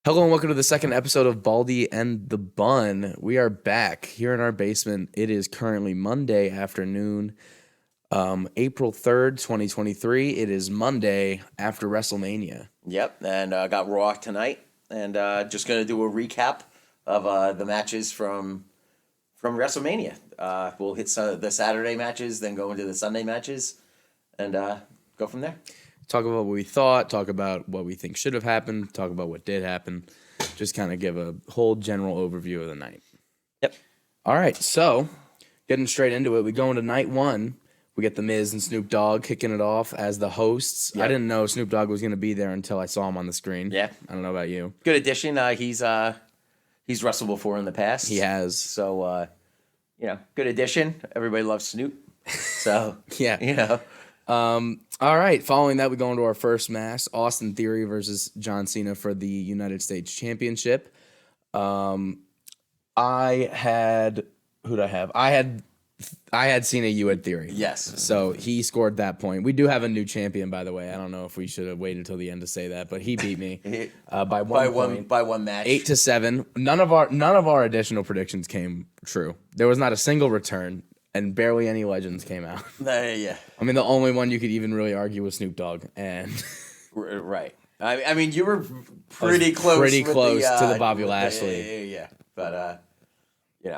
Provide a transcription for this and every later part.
Hello and welcome to the second episode of Baldy and the Bun. We are back here in our basement. It is currently Monday afternoon, April 3rd, 2023. It is Monday after WrestleMania. Yep, and got Raw tonight, and just going to do a recap of the matches from WrestleMania. We'll hit the Saturday matches, then go into the Sunday matches, and go from there. Talk about what we thought, talk about what we think should have happened, talk about what did happen, just kind of give a whole general overview of the night. Yep. All right, so getting straight into it, we go into night one. We get The Miz and Snoop Dogg kicking it off as the hosts. Yep. I didn't know Snoop Dogg was going to be there until I saw him on the screen. Yeah. I don't know about you. Good addition. He's wrestled before in the past. He has. So, good addition. Everybody loves Snoop. So, Yeah. All right. Following that, we go into our first match: Austin Theory versus John Cena for the United States Championship. I had Cena. You had Theory. Yes. So he scored that point. We do have a new champion, by the way. I don't know if we should have waited until the end to say that, but he beat me by one point. By one match. 8-7. None of our additional predictions came true. There was not a single return. And barely any legends came out. Yeah. I mean, the only one you could even really argue was Snoop Dogg, and right. I mean, you were pretty close. Pretty with close the, to the Bobby Lashley. Yeah. But it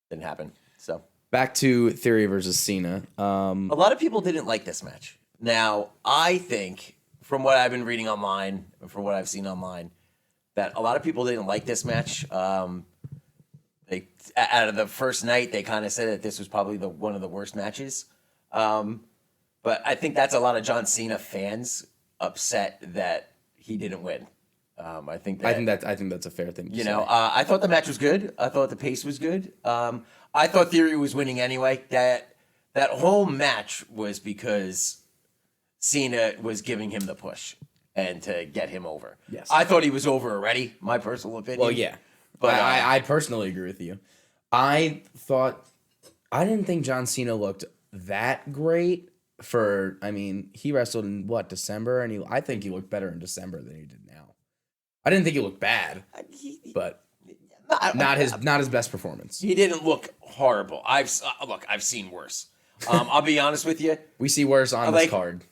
didn't happen. So Back to Theory versus Cena. a lot of people didn't like this match. Now, I think from what I've been reading online, from what I've seen online, that a lot of people didn't like this match. They out of the first night, they kind of said that this was probably one of the worst matches. But I think that's a lot of John Cena fans upset that he didn't win. I think that's a fair thing to say. I thought the match was good. I thought the pace was good. I thought Theory was winning anyway. That whole match was because Cena was giving him the push and to get him over. Yes. I thought he was over already, my personal opinion. Well, yeah. But I personally agree with you. I didn't think John Cena looked that great he wrestled in December, and I think he looked better in December than he did now. I didn't think he looked bad, but not his best performance. He didn't look horrible. I've seen worse. I'll be honest with you. We see worse on this card.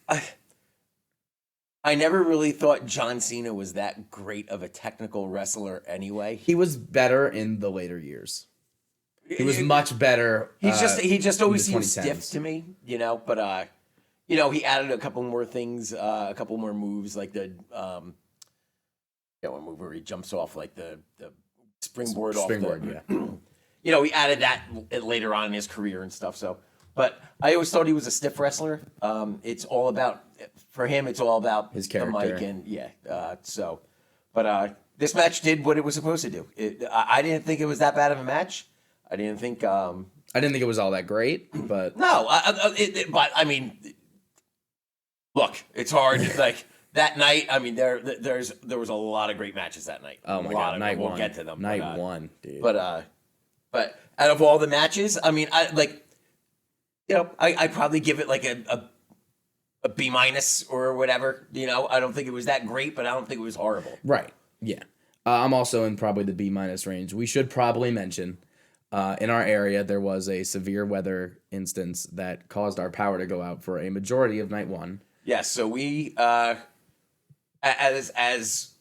I never really thought John Cena was that great of a technical wrestler anyway. He was better in the later years. He was much better. He just always seemed 2010s. stiff to me, but he added a couple more things, a couple more moves, like the one move where he jumps off like the springboard off yeah. He added that later on in his career and stuff. So, but I always thought he was a stiff wrestler. It's all about his character. The mic and this match did what it was supposed to do. I didn't think it was that bad of a match. I didn't think it was all that great, but no. But I mean, look, it's hard. Like that night, I mean, there was a lot of great matches that night. Oh my god, night one. We'll get to them. Night one, dude. But out of all the matches, I mean, I probably give it like a B- or whatever. I don't think it was that great, but I don't think it was horrible. Right. Yeah. I'm also in probably the B- range. We should probably mention in our area there was a severe weather instance that caused our power to go out for a majority of night one. Yes. So we as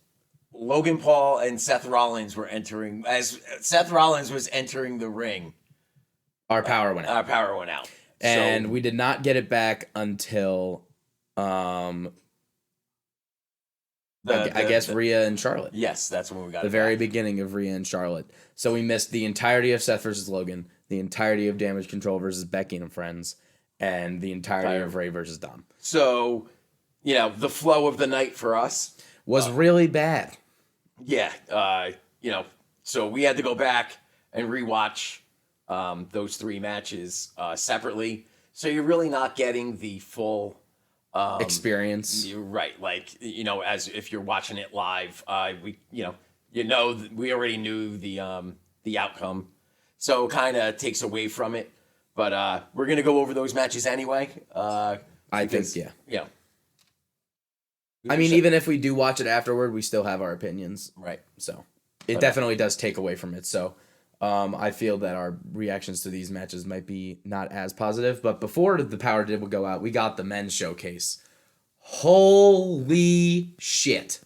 Logan Paul and Seth Rollins were entering, as Seth Rollins was entering the ring, our power went out. And we did not get it back until I guess Rhea and Charlotte. Yes, that's when we got the very beginning of Rhea and Charlotte. So we missed the entirety of Seth versus Logan, the entirety of Damage Control versus Becky and Friends, and the entirety of Ray versus Dom. So, the flow of the night for us was really bad. Yeah, so we had to go back and rewatch those three matches separately. So you're really not getting the full experience. You're right. Like, as if you're watching it live, we already knew the outcome. So it kind of takes away from it. But we're going to go over those matches anyway. I think, yeah. I mean, even if we do watch it afterward, we still have our opinions. Right. So it definitely does take away from it. So I feel that our reactions to these matches might be not as positive. But before the power did go out, we got the men's showcase. Holy shit.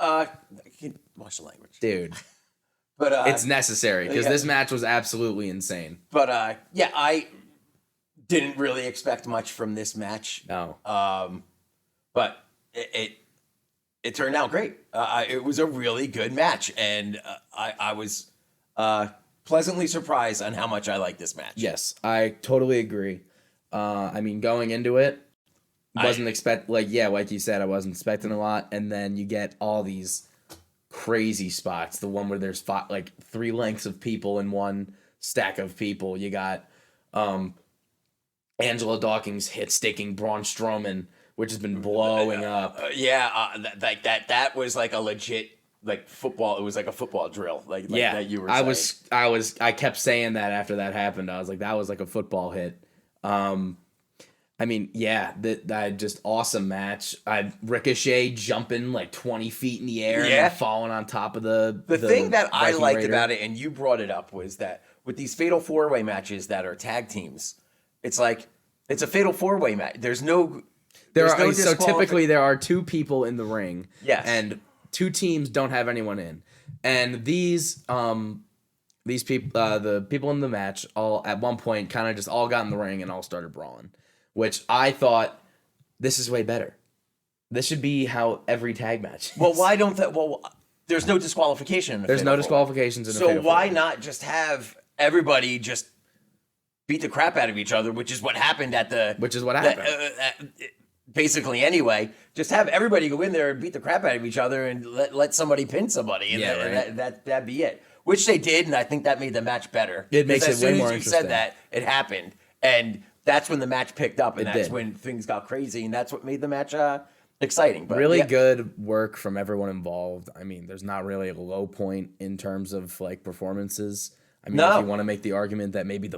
Watch the language. Dude. But it's necessary because this match was absolutely insane. But yeah, I didn't really expect much from this match. No. But it turned out great. It was a really good match, and I was pleasantly surprised on how much I like this match. Yes, I totally agree. I mean, going into it, like you said, I wasn't expecting a lot, and then you get all these crazy spots. The one where there's like 3 lengths of people in one stack of people. You got Angela Dawkins sticking Braun Strowman, which has been blowing up. That was like a legit football. It was like a football drill. That you were saying. I kept saying that after that happened. I was like, that was like a football hit. I mean, yeah, that just awesome match. Ricochet jumping like 20 feet in the air and falling on top of the thing that I liked Raider. about it, and you brought it up, was that with these fatal 4-way matches that are tag teams, it's like it's a fatal 4-way match. So typically there are 2 people in the ring. Yes. And 2 teams don't have anyone in. And these people, the people in the match, all at one point kind of just all got in the ring and all started brawling, which I thought, this is way better. This should be how every tag match is. Well, why don't that? Well, there's no disqualification. There's no disqualifications in a So fatal why 4-way. not just have everybody just beat the crap out of each other, which is what happened basically anyway. Just have everybody go in there and beat the crap out of each other and let somebody pin somebody, and that'd be it. Which they did, and I think that made the match better. It makes it way more interesting. As soon as you said that, it happened, and that's when the match picked up, and that's when things got crazy, and that's what made the match exciting. But really good work from everyone involved. I mean, there's not really a low point in terms of like performances. I mean, if you want to make the argument that maybe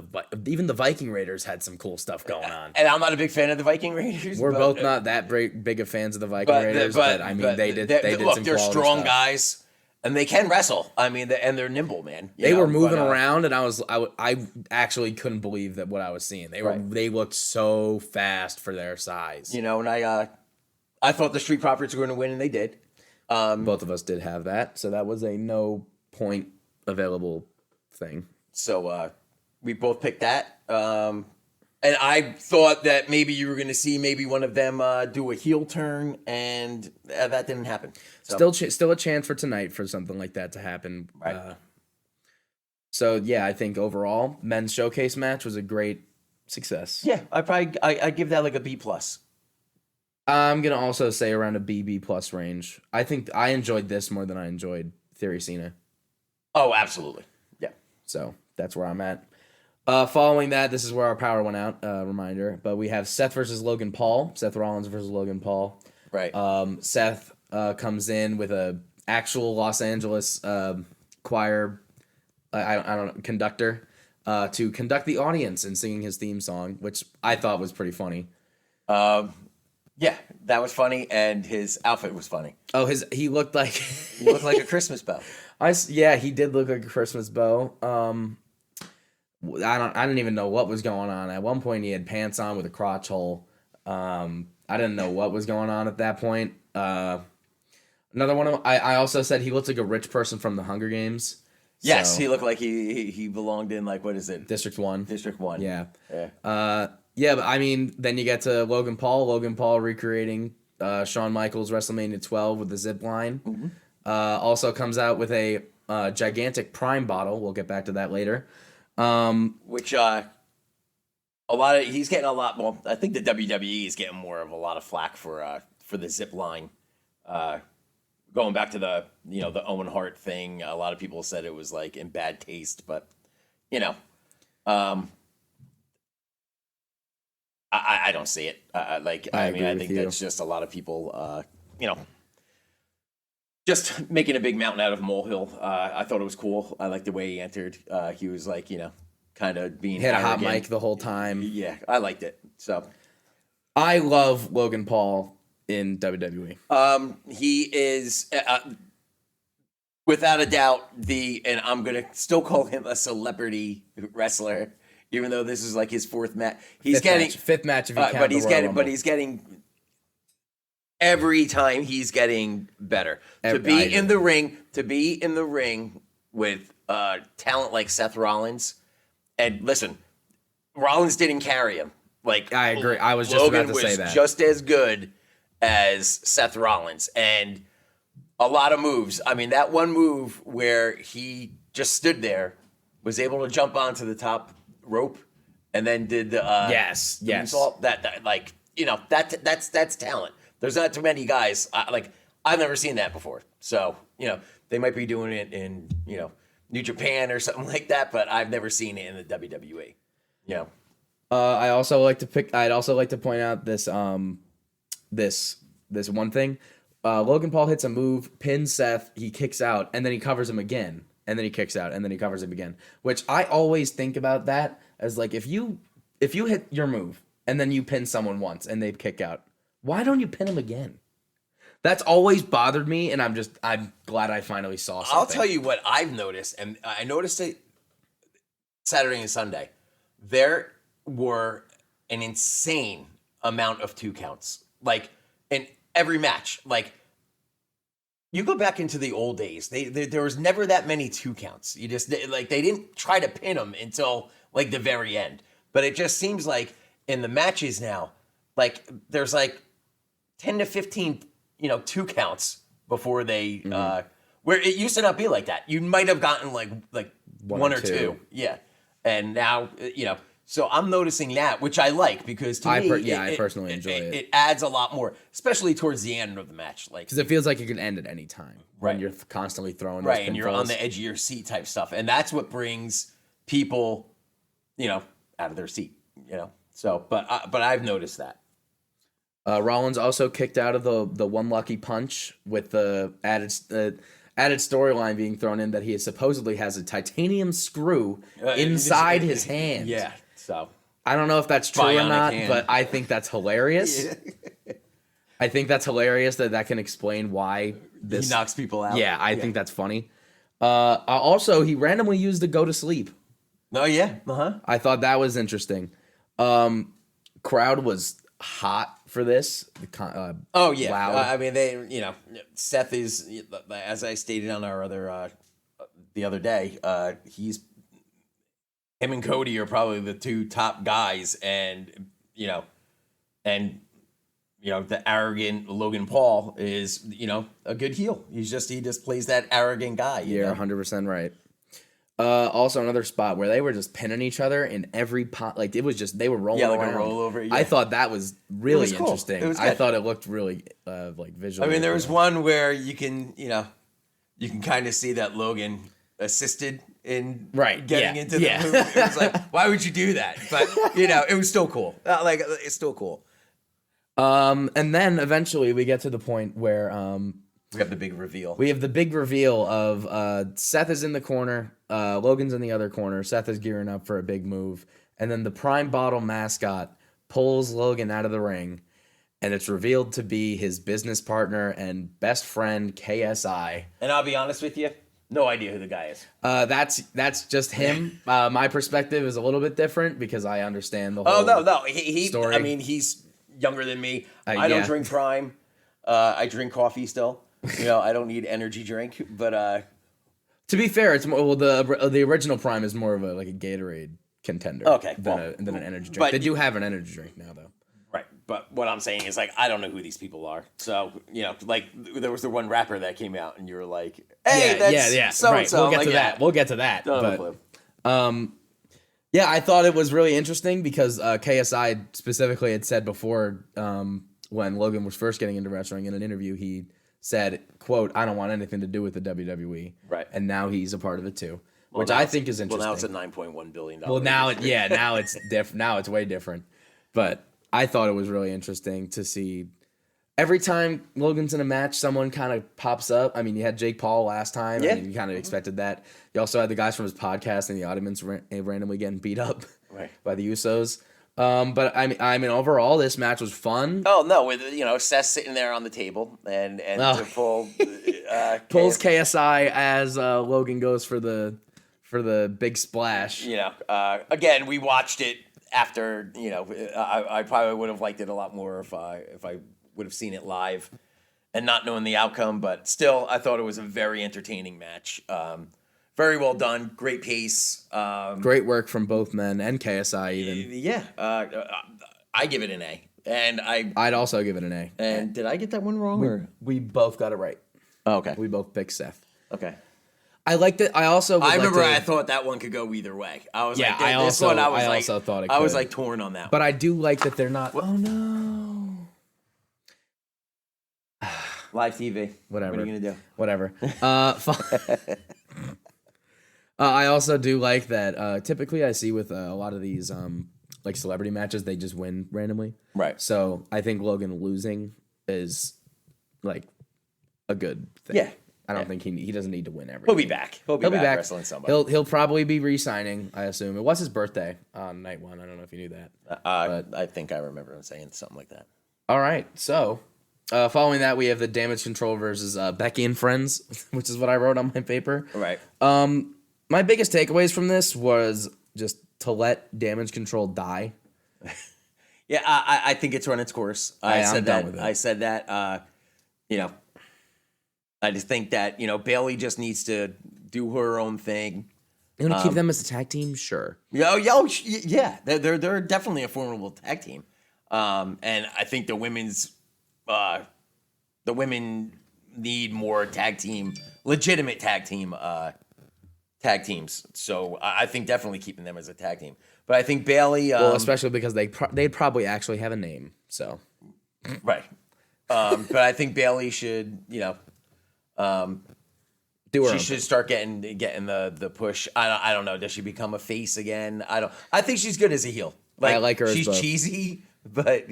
even the Viking Raiders had some cool stuff going on. And I'm not a big fan of the Viking Raiders. We're both not that big of fans of the Viking Raiders, but I mean, they did some they're quality strong stuff. guys, and they can wrestle. I mean, and they're nimble, man. They were moving around, and I actually couldn't believe that what I was seeing. They looked so fast for their size. And I thought the Street Profits were going to win, and they did. Both of us did have that, so that was a no point available thing. So we both picked that. And I thought that maybe you were going to see maybe one of them do a heel turn, and that didn't happen. So. Still a chance for tonight for something like that to happen. Right. So yeah, I think overall, men's showcase match was a great success. Yeah, I give that like a B+. I'm gonna also say around a B+ range. I think I enjoyed this more than I enjoyed Theory Cena. Oh, absolutely. Yeah. So that's where I'm at. Following that, this is where our power went out. Reminder, but we have Seth versus Logan Paul. Seth Rollins versus Logan Paul. Right. Seth comes in with a actual Los Angeles choir. I don't know, conductor to conduct the audience in singing his theme song, which I thought was pretty funny. Yeah, that was funny, and his outfit was funny. Oh, he looked like he looked like a Christmas bow. He did look like a Christmas bow. I didn't even know what was going on. At one point, he had pants on with a crotch hole. I didn't know what was going on at that point. Another one of I also said he looked like a rich person from the Hunger Games. Yes, he looked like he belonged in, like, what is it? District 1. District 1. Yeah. Yeah. Yeah, but I mean, then you get to Logan Paul. Logan Paul recreating Shawn Michaels' WrestleMania 12 with the zip line. Mm-hmm. Also comes out with a gigantic Prime bottle. We'll get back to that later. Which he's getting a lot more. I think the WWE is getting more of a lot of flack for the zip line. Going back to the Owen Hart thing, a lot of people said it was like in bad taste, but I don't see it. I think that's just a lot of people, just making a big mountain out of a molehill. I thought it was cool. I liked the way he entered. He was like, kind of being had arrogant. a hot mic the whole time. Yeah, I liked it. So I love Logan Paul in WWE? He is without a doubt and I'm gonna still call him a celebrity wrestler, even though this is like his fourth match. Fifth match if you count but the he's Royal getting, Rumble. but he's getting every time he's getting better. To be in the ring with talent like Seth Rollins, and listen, Rollins didn't carry him. Like I agree. I was just Logan about to say that. Just as good as Seth Rollins, and a lot of moves. I mean, that one move where he just stood there, was able to jump onto the top rope, and then did the yes. moonsault. That like that's talent. There's not too many guys I've never seen that before. So they might be doing it in New Japan or something like that, but I've never seen it in the WWE. I'd also like to point out this this one thing. Logan Paul hits a move, pins Seth, he kicks out, and then he covers him again, and then he kicks out, and then he covers him again. Which I always think about that as like if you hit your move and then you pin someone once and they kick out, why don't you pin him again? That's always bothered me, and I'm glad I finally saw something. I'll tell you what I've noticed, and I noticed it Saturday and Sunday. There were an insane amount of 2 counts, like in every match. Like you go back into the old days, there was never that many 2 counts. You just they didn't try to pin them until like the very end. But it just seems like in the matches now, like there's like 10 to 15, 2 counts before they where it used to not be like that. You might have gotten like one or two. Yeah. And now, so I'm noticing that, which I like because to me, I personally enjoy it. It adds a lot more, especially towards the end of the match. Like, because it feels like it can end at any time when you're constantly throwing those and you're on the edge of your seat type stuff. And that's what brings people, out of their seat, So, but I've noticed that. Rollins also kicked out of the one lucky punch with the added storyline being thrown in that he supposedly has a titanium screw inside his hand. Yeah, so I don't know if that's true or not, but I think that's hilarious. Yeah. I think that's hilarious that can explain why he knocks people out. Yeah, I think that's funny. Also, he randomly used the go to sleep. Oh yeah, I thought that was interesting. Crowd was hot for this. Oh yeah, loud. I mean Seth is, as I stated on our other the other day, him and Cody are probably the 2 top guys, and the arrogant Logan Paul is a good heel. He just plays that arrogant guy. You're 100% right. Also another spot where they were just pinning each other in every pot. Like it was just, they were rolling around. Like a rollover. Yeah. I thought that was really cool. interesting. It was I thought it looked really visually. I mean, there was one where you can kind of see that Logan assisted in getting into the move. It was like, why would you do that? But it was still cool. It's still cool. And then eventually we get to the point where we have the big reveal. We have the big reveal of Seth is in the corner, Logan's in the other corner. Seth is gearing up for a big move, and then the Prime Bottle mascot pulls Logan out of the ring, and it's revealed to be his business partner and best friend KSI. And I'll be honest with you, no idea who the guy is. That's just him. My perspective is a little bit different because I understand the whole. Oh no, he story. I mean, he's younger than me. I don't drink Prime. I drink coffee still. I don't need energy drink, but to be fair, it's more the original Prime is more of a Gatorade contender. Okay, than an energy drink. They do have an energy drink now though. Right, but what I'm saying is I don't know who these people are. So there was the one rapper that came out, and you were like, "Hey, that's so and so." We'll get to that. Don't have a clue. Yeah, I thought it was really interesting because KSI specifically had said before when Logan was first getting into wrestling in an interview, he said, quote, "I don't want anything to do with the WWE." Right. And now he's a part of it too, which I think is interesting. Well, now it's a $9.1 billion. Well, now it's different. Now it's way different. But I thought it was really interesting to see every time Logan's in a match, someone kind of pops up. I mean, you had Jake Paul last time. Yeah. I mean, you kind of expected that. You also had the guys from his podcast in the audience randomly getting beat up by the Usos. But I mean, overall, this match was fun. Oh no, with Seth sitting there on the table and to pull Pulls KSI as Logan goes for the big splash. Again, we watched it after. I probably would have liked it a lot more if I would have seen it live and not knowing the outcome. But still, I thought it was a very entertaining match. Very well done, great pace. Great work from both men and KSI even. Yeah, I give it an A, and I'd also give it an A. And did I get that one wrong? We both got it right. Oh, okay. We both picked Seth. Okay. I liked it. I also. I thought that one could go either way. I was like, I also thought it could. I was like torn on that. But I do like that they're not. Oh no. Live TV. Whatever. What are you gonna do? Whatever. I also do like that. Typically, I see with a lot of these like celebrity matches, they just win randomly. Right. So I think Logan losing is like a good thing. Yeah. I don't think he doesn't need to win everything. He'll be back. He'll be back wrestling somebody. He'll probably be re-signing, I assume. It was his birthday on night one. I don't know if you knew that. But I think I remember him saying something like that. All right. So following that, we have the Damage Control versus Becky and Friends, which is what I wrote on my paper. Right. My biggest takeaways from this was just to let Damage Control die. Yeah, I think it's run its course. I said that. I just think that Bailey just needs to do her own thing. You want to keep them as a tag team? Sure. Yeah. They're definitely a formidable tag team. And I think the women need more legitimate tag teams. So I think definitely keeping them as a tag team. But I think Bailey, especially because they'd probably actually have a name. So right. But I think Bailey should she should start getting the push. I don't know. Does she become a face again? I think she's good as a heel. I like her. She's as cheesy, but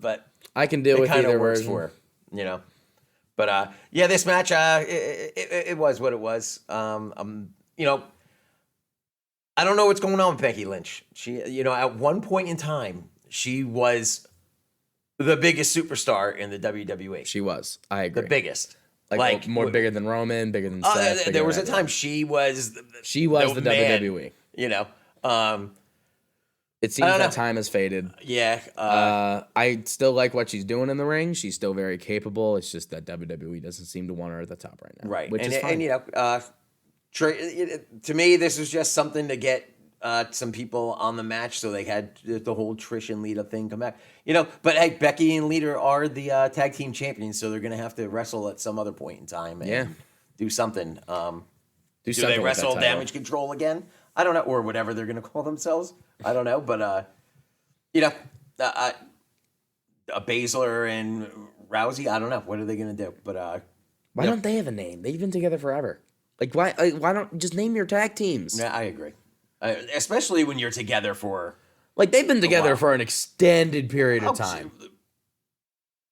but I can deal with either works for her. But this match, it was what it was. I don't know what's going on with Becky Lynch. She, at one point in time, she was the biggest superstar in the WWE. She was. I agree. The biggest. Like more bigger than Roman, bigger than Seth. There was a time she was the WWE. It seems that time has faded. Yeah. I still like what she's doing in the ring. She's still very capable. It's just that WWE doesn't seem to want her at the top right now. Right. Which is fine. To me, this was just something to get some people on the match, so they had the whole Trish and Lita thing come back. But hey, Becky and Lita are the tag team champions, so they're going to have to wrestle at some other point in time and do something. Do they wrestle Damage Control again? I don't know, or whatever they're going to call themselves. I don't know, but a Baszler and Rousey, I don't know. What are they going to do? But why don't they have a name? They've been together forever. Like why don't just name your tag teams? Yeah, I agree. Especially when you're together for they've been together for an extended period of time.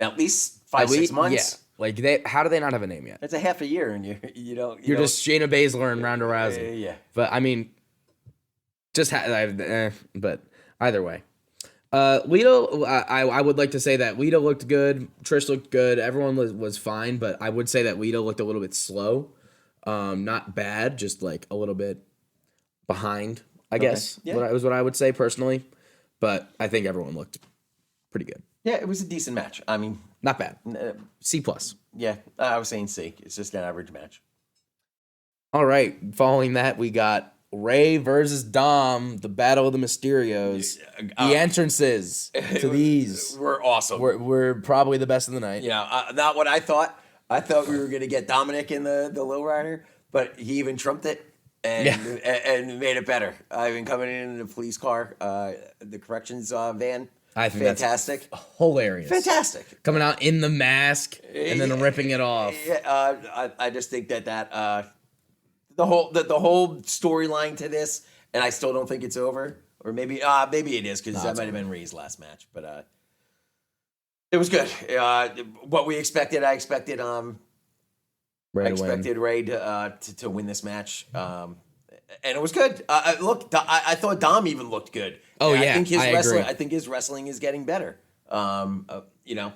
At least 5-6 months. Yeah. How do they not have a name yet? It's a half a year, and you're just Shayna Baszler and Ronda Rousey. Yeah. But I mean, but either way, Lita. I would like to say that Lita looked good. Trish looked good. Everyone was fine, but I would say that Lita looked a little bit slow. Not bad, just like a little bit behind, I guess. Yeah. Was what I would say personally, but I think everyone looked pretty good. Yeah, it was a decent match. I mean, not bad. C+. Yeah, I was saying C. It's just an average match. All right. Following that, we got Ray versus Dom, the Battle of the Mysterios. The entrances to these were awesome. We're probably the best of the night. Yeah, not what I thought. I thought we were going to get Dominic in the lowrider, but he even trumped it and made it better. Even coming in the police car, the corrections van. I think fantastic. That's hilarious. Fantastic. Coming out in the mask and then ripping it off. Yeah, I just think that the whole storyline to this, and I still don't think it's over. Or maybe it is, because that might have been Ray's last match, but it was good. What we expected, I expected. Ray to win this match, and it was good. I thought Dom even looked good Oh, And yeah, I think his I wrestling. agree. I think his wrestling is getting better. You know,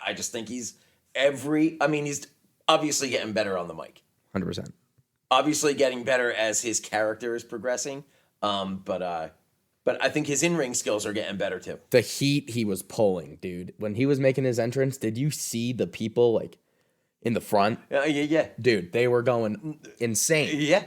I just think he's he's obviously getting better on the mic. 100%. Obviously getting better as his character is progressing. But I think his in-ring skills are getting better too. The heat he was pulling, dude. When he was making his entrance, did you see the people like in the front? Yeah. Dude, they were going insane. Yeah.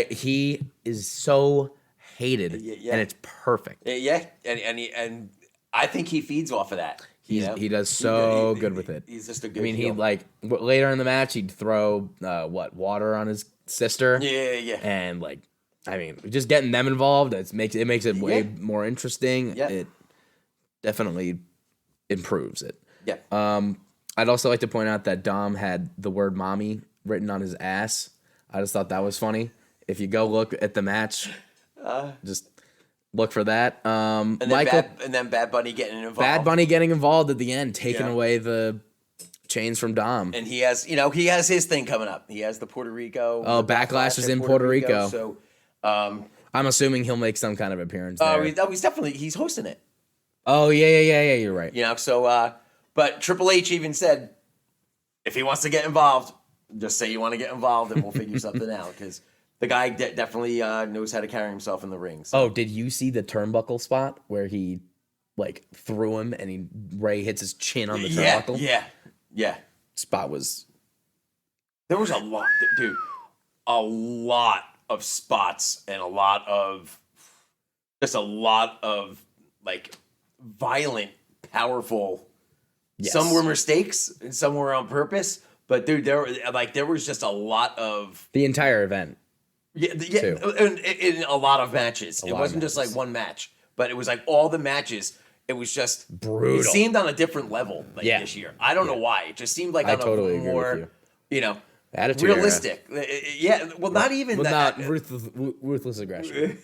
He is so hated, Yeah. and it's perfect. Yeah, and I think he feeds off of that. He does so good with it. He's just a good. I mean, heel. later in the match, he'd throw water on his sister. Yeah. And like, I mean, just getting them involved, it makes it way more interesting. Yeah. It definitely improves it. Yeah. I'd also like to point out that Dom had the word "mommy" written on his ass. I just thought that was funny. If you go look at the match, just look for that. And then Bad Bunny getting involved. Bad Bunny getting involved at the end, taking away the chains from Dom. And he has his thing coming up. He has the Puerto Rico. Oh, Backlash is in Puerto Rico. So, I'm assuming he'll make some kind of appearance there. he's hosting it. Oh, yeah, you're right. But Triple H even said, if he wants to get involved, just say you want to get involved, and we'll figure something out. Because the guy definitely knows how to carry himself in the ring. So. Oh, did you see the turnbuckle spot where he like threw him and Ray hits his chin on the turnbuckle? Yeah. Spot was. There was a lot, dude. A lot of spots and a lot of like violent, powerful. Yes. Some were mistakes and some were on purpose. But dude, there was just a lot of The entire event. Yeah, in a lot of matches. It wasn't just like one match, but it was like all the matches. It was just brutal. It seemed on a different level this year. I don't know why. It just seemed like on totally a agree more, with you. Attitude realistic. Yeah, well, not even that. Not ruthless aggression.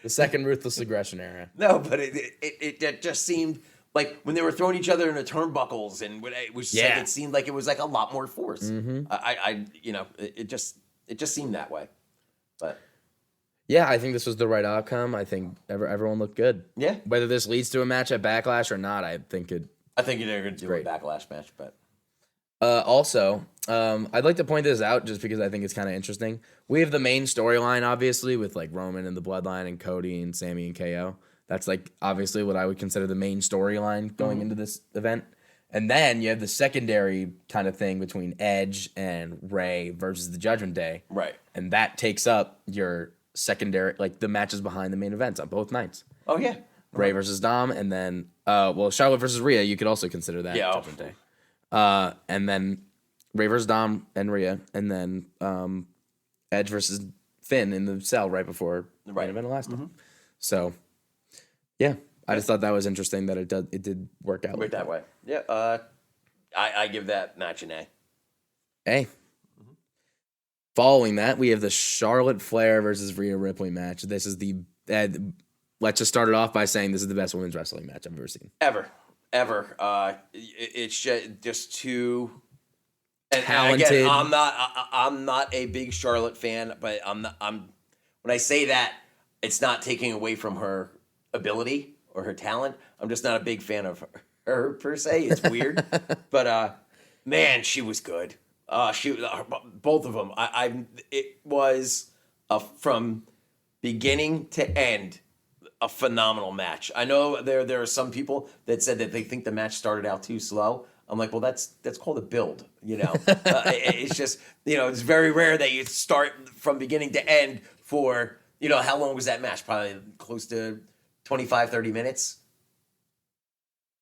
The second ruthless aggression era. No, but it just seemed like when they were throwing each other in the turnbuckles, and it was just like, it seemed like it was like a lot more force. Mm-hmm. It just seemed that way. But yeah, I think this was the right outcome. I think everyone looked good. Yeah. Whether this leads to a match at Backlash or not, I think they're going to do a Backlash match. But also, I'd like to point this out just because I think it's kind of interesting. We have the main storyline, obviously, with like Roman and the Bloodline and Cody and Sammy and KO. That's like obviously what I would consider the main storyline going into this event. And then you have the secondary kind of thing between Edge and Ray versus the Judgment Day. Right. And that takes up your secondary, like the matches behind the main events on both nights. Oh, yeah. Ray versus Dom, and then, Charlotte versus Rhea, you could also consider that Judgment Day. And then Ray versus Dom and Rhea, and then Edge versus Finn in the cell right before the main event last time. So, yeah. I just thought that was interesting that it did work out. That way. Yeah. I give that match an A. Hey. Following that, we have the Charlotte Flair versus Rhea Ripley match. This is the let's just start it off by saying this is the best women's wrestling match I've ever seen. Ever. It's just too talented. And again, I'm not a big Charlotte fan, but when I say that, it's not taking away from her ability or her talent. I'm just not a big fan of her per se. It's weird, but man, she was good. Both of them. It was from beginning to end a phenomenal match. I know there are some people that said that they think the match started out too slow. I'm like, well, that's called a build. It's just it's very rare that you start from beginning to end for how long was that match? Probably close to 25, 30 minutes.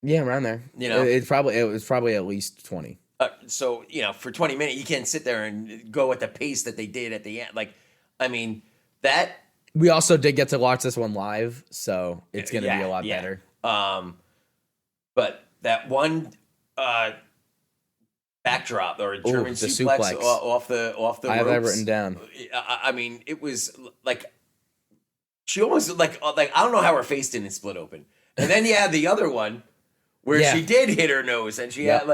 Yeah, around there. It was probably at least 20. So, for 20 minutes, you can't sit there and go at the pace that they did at the end. Like, I mean, that... We also did get to watch this one live, so it's going to be a lot better. But that one backdrop or a German suplex off the ropes. I have that written down. I mean, it was like... She almost, like I don't know how her face didn't split open. And then you had the other one where she did hit her nose, and she had,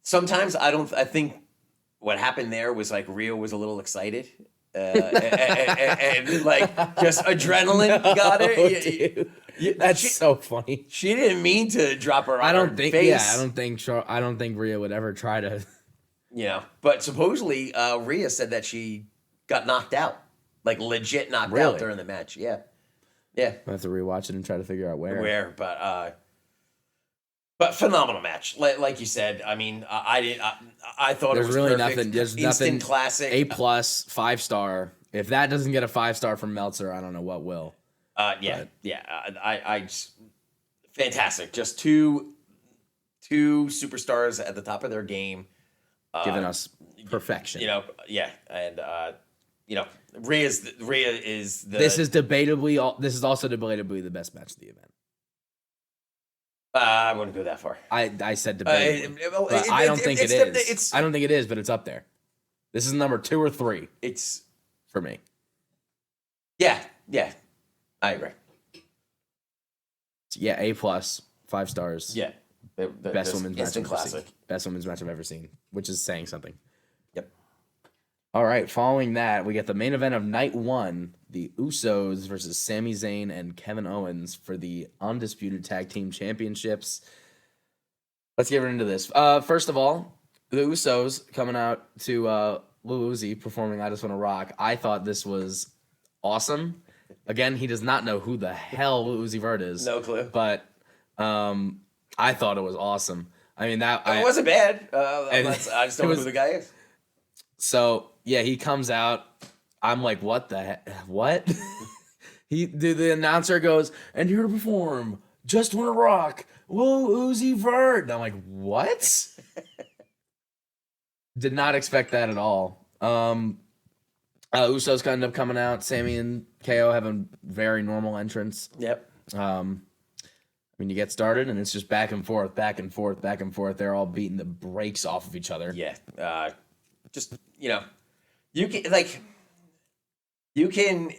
sometimes I think what happened there was like Rhea was a little excited and like just adrenaline got her. That's so funny. She didn't mean to drop her on I don't her think. face. Yeah, I don't think Rhea would ever try to. But supposedly Rhea said that she got knocked out, like legit knocked out during the match. Yeah. I have to rewatch it and try to figure out where. But phenomenal match. Like you said, I mean, I thought There's it was really perfect. nothing. There's Instant nothing. classic. A+, 5-star. If that doesn't get a 5-star from Meltzer, I don't know what will. I just fantastic. Just two superstars at the top of their game, Giving us perfection. And Rhea is the. This is also debatably the best match of the event. I wouldn't go that far. I said debatably. I don't think it is. I don't think it is, but it's up there. This is number 2 or 3. It's for me. Yeah, I agree. Yeah, A+, 5 stars. Yeah, best women's match instant classic. Best women's match I've ever seen, which is saying something. Yep. All right, following that, we get the main event of night 1, the Usos versus Sami Zayn and Kevin Owens for the Undisputed Tag Team Championships. Let's get right into this. First of all, the Usos coming out to Lil Uzi performing I Just Wanna Rock. I thought this was awesome. Again, he does not know who the hell Lil Uzi Vert is. No clue. But I thought it was awesome. I mean, it wasn't bad. I just don't know who the guy is. So, yeah, he comes out. I'm like, what the heck? What? The announcer goes, and here to perform, Just Wanna Rock, Lil Uzi Vert. And I'm like, what? Did not expect that at all. Usos end up coming out. Sammy and KO have a very normal entrance. Yep. When you get started, and it's just back and forth, back and forth, back and forth. They're all beating the brakes off of each other. Yeah. Just, you can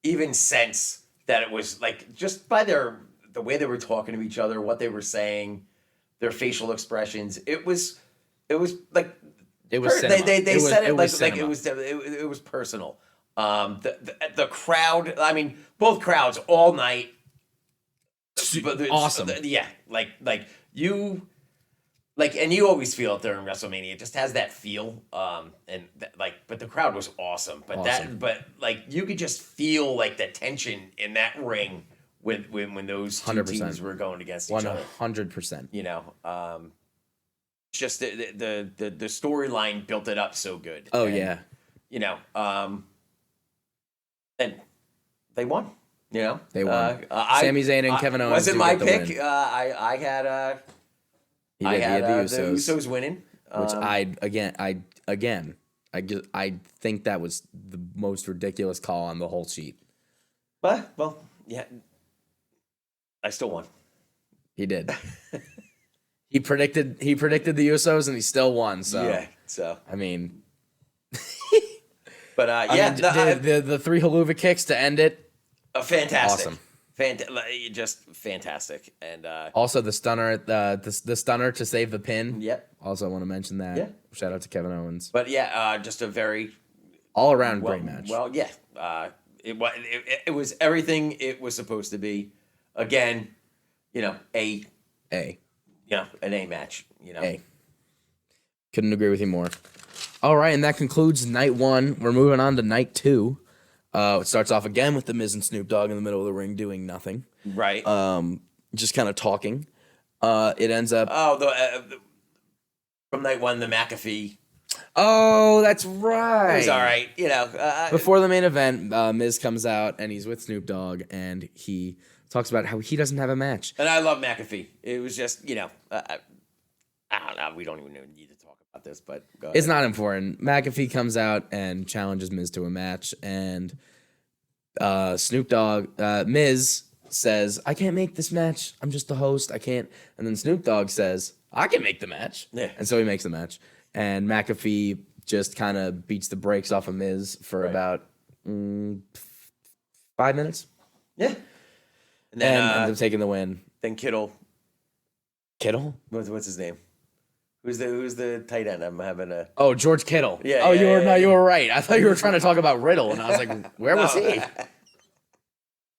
even sense that it was like just by the way they were talking to each other, what they were saying, their facial expressions. It was like it was. They said it like it was personal. The crowd. I mean, both crowds all night. Awesome. And you always feel it during WrestleMania. It just has that feel. But the crowd was awesome. But you could just feel like the tension in that ring when those two 100%. teams were going against each other. 100%. Just the storyline built it up so good. Oh, yeah. And they won. They won. Sami Zayn and Kevin Owens. Wasn't my pick. I had the Usos winning, which I think that was the most ridiculous call on the whole sheet. But yeah, I still won. He did. He predicted the Usos and he still won. So yeah. So I mean, but the 3 haluva kicks to end it. Fantastic. Awesome. Just fantastic. And also the stunner, the stunner to save the pin. Yep. Also want to mention that. Yeah. Shout out to Kevin Owens. But yeah, just a very all around great match. Well, yeah. It was everything it was supposed to be. Again, an A match. A. Couldn't agree with you more. All right, and that concludes night 1. We're moving on to night 2. It starts off again with the Miz and Snoop Dogg in the middle of the ring doing nothing. Right. Just kind of talking. It ends up. From night 1, the McAfee. Oh, that's right. It was all right. Before the main event, Miz comes out and he's with Snoop Dogg and he talks about how he doesn't have a match. And I love McAfee. It was just, I don't know. We don't even need to talk about this, but go ahead. It's not important. McAfee comes out and challenges Miz to a match, and Snoop Dogg, Miz says, "I can't make this match. I'm just the host. I can't." And then Snoop Dogg says, "I can make the match." Yeah. And so he makes the match, and McAfee just kind of beats the brakes off of Miz for about 5 minutes. Yeah. And then ends up taking the win. Then Kittle. Kittle? What's his name? Who's the tight end? I'm having a. Oh, George Kittle. Yeah, Oh, yeah, you were right. I thought you were trying to talk about Riddle, and I was like, where was he?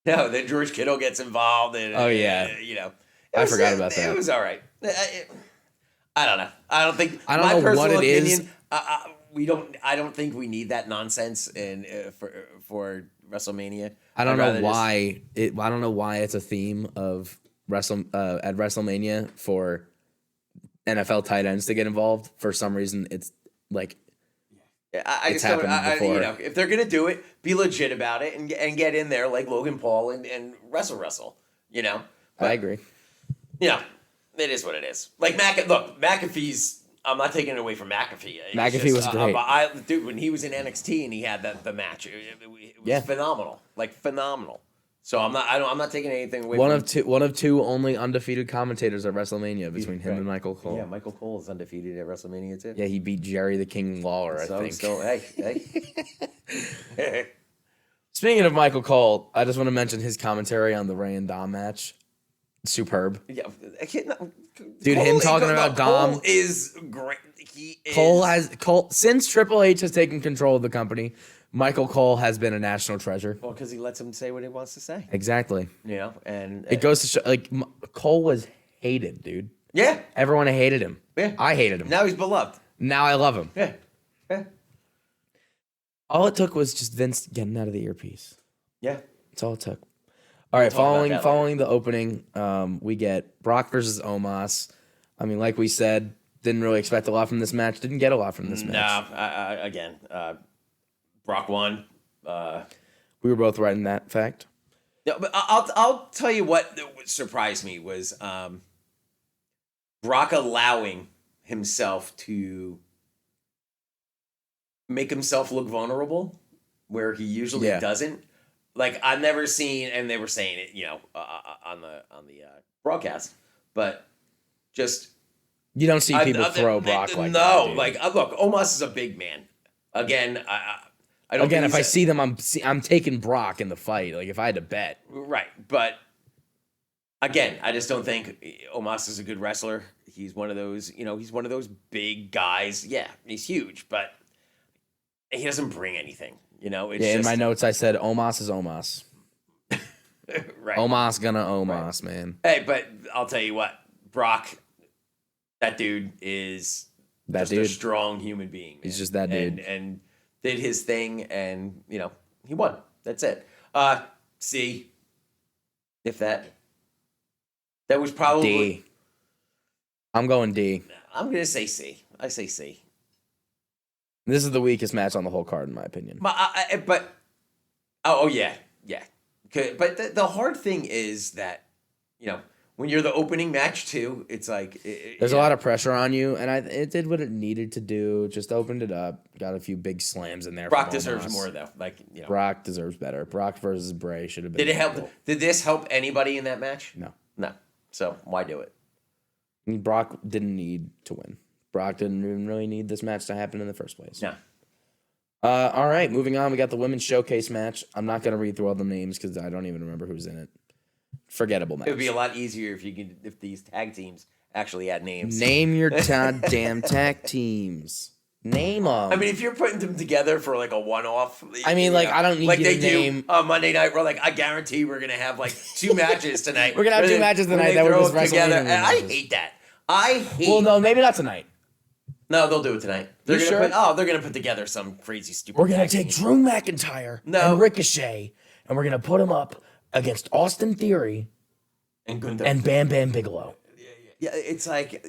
No, then George Kittle gets involved, and Oh, yeah. I forgot about that. It was all right. I don't know. I don't think. I don't know what it is. I don't think we need that nonsense for WrestleMania. I don't know why it's a theme of at WrestleMania for NFL tight ends to get involved. For some reason, it's like I it's just don't. happened before. If they're gonna do it, be legit about it and get in there like Logan Paul and wrestle. I agree. Yeah, it is what it is. Like McAfee's. I'm not taking it away from McAfee. McAfee was great. Dude, when he was in NXT and he had the match, it was phenomenal. Like phenomenal. So I'm not taking anything away. One of two only undefeated commentators at WrestleMania between him and Michael Cole. Yeah, Michael Cole is undefeated at WrestleMania too. Yeah, he beat Jerry the King Lawler, I think. So hey. Speaking of Michael Cole, I just want to mention his commentary on the Ray and Dom match. Superb. Yeah, dude, him talking about Dom Cole is great. Cole since Triple H has taken control of the company. Michael Cole has been a national treasure. Well, because he lets him say what he wants to say. Exactly. And it goes to show, like, Cole was hated, dude. Yeah. Everyone hated him. Yeah. I hated him. Now he's beloved. Now I love him. Yeah. All it took was just Vince getting out of the earpiece. Yeah. That's all it took. All right, following the opening, we get Brock versus Omos. I mean, like we said, didn't really expect a lot from this match. Didn't get a lot from this match. No, again, Brock won. We were both right in that fact. Yeah, but I'll tell you what surprised me was Brock allowing himself to make himself look vulnerable, where he usually doesn't. Like, I've never seen, and they were saying it, on the broadcast, but just you don't see people throw Brock like that. No, like, look, Omos is a big man. Again, I don't. Again, if I see them, I'm taking Brock in the fight. Like, if I had to bet, right? But again, I just don't think Omos is a good wrestler. He's one of those, he's one of those big guys. Yeah, he's huge, but he doesn't bring anything. In my notes I said Omos is Omos. Right. Omos gonna Omos, man. Hey, but I'll tell you what, Brock, that dude is a strong human being. Man. He's just that dude. And did his thing, and, he won. That's it. C, if that was probably... D. I'm going D. I'm going to say C. I say C. This is the weakest match on the whole card, in my opinion. But yeah. But the hard thing is that, when you're the opening match too, it's like there's a lot of pressure on you, and it did what it needed to do. Just opened it up, got a few big slams in there. Brock deserves more though. Brock deserves better. Brock versus Bray should have been. Did it help? Did this help anybody in that match? No. So why do it? I mean, Brock didn't need to win. Brock didn't even really need this match to happen in the first place. No. All right, moving on. We got the women's showcase match. I'm not going to read through all the names because I don't even remember who's in it. Forgettable match. It would be a lot easier if these tag teams actually had names. Name your damn tag teams. Name them. I mean, if you're putting them together for like a one-off. I mean, I don't need you to name. Do Monday night. We're like, I guarantee we're going to have like 2 matches tonight. We're going to have 2 matches tonight that we're just together. And I hate that. Well, no, maybe not tonight. No, they'll do it tonight. They're gonna put together some crazy stupid. We're gonna take Drew McIntyre and Ricochet, and we're gonna put him up against Austin Theory and Bam Bam Bigelow. Yeah, it's like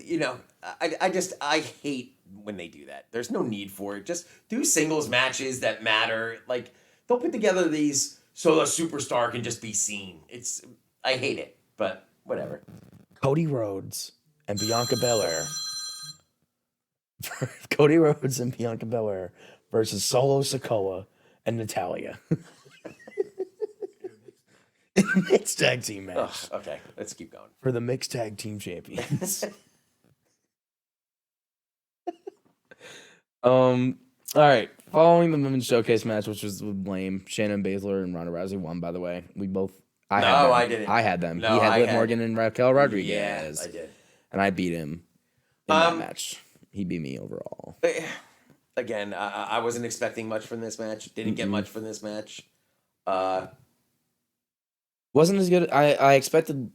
I hate when they do that. There's no need for it. Just do singles matches that matter. Like, don't put together these so a superstar can just be seen. I hate it, but whatever. Cody Rhodes and Bianca Belair. Cody Rhodes and Bianca Belair versus Solo Sikoa and Natalya. Mixed tag team match. Okay, let's keep going. For the mixed tag team champions. All right. Following the women's showcase match, which was lame, Shannon Baszler and Ronda Rousey won, by the way. We both... I didn't. I had them. No, he had Liv Morgan and Raquel Rodriguez. Yes, I did. And I beat him in that match. He beat me overall. Again, I wasn't expecting much from this match. Didn't get much from this match. Wasn't as good. I expected.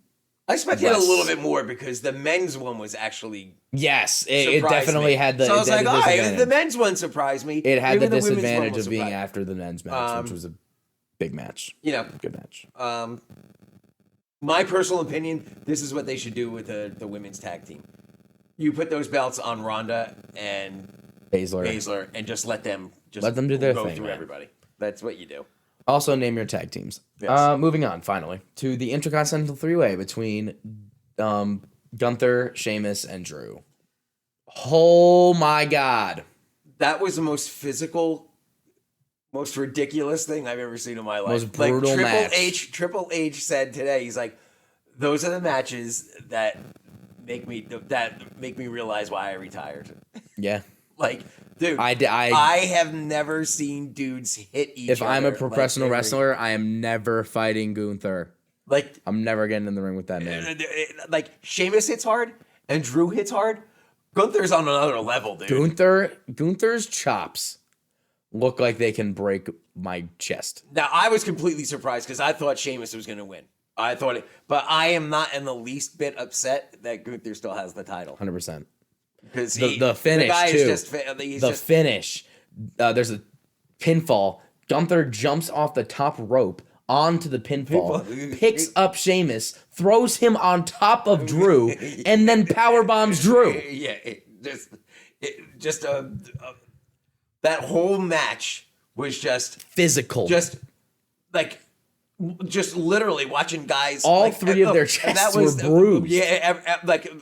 I expected a little bit more because the men's one was actually yes, it definitely had the. So I was like, all right, disadvantage. the men's one surprised me. It had the Even women's one disadvantage was of being surprising. after the men's match, which was a big match. Good match. My personal opinion, this is what they should do with the women's tag team. You put those belts on Ronda and Baszler and just let them do their thing. Go through everybody. That's what you do. Also, name your tag teams. Yes. Moving on, finally, to the Intercontinental Three-Way between Gunther, Sheamus, and Drew. Oh my God. That was the most physical, most ridiculous thing I've ever seen in my life. Most brutal match. Triple H said today, he's like, those are the matches that make me realize why I retired. Yeah. Like, dude, I have never seen dudes hit each other. If I'm a professional wrestler, I am never fighting Gunther. Like, I'm never getting in the ring with that man. Like, Sheamus hits hard and Drew hits hard. Gunther's on another level, dude. Gunther's chops look like they can break my chest. Now, I was completely surprised because I thought Sheamus was going to win. But I am not in the least bit upset that Gunther still has the title. 100%. Because the finish, the guy too. Finish. There's a pinfall. Gunther jumps off the top rope onto the pinfall, picks up Sheamus, throws him on top of Drew, and then power bombs Drew. Yeah, that whole match was just physical. Just literally watching guys. All three of their chests were bruised. Yeah, like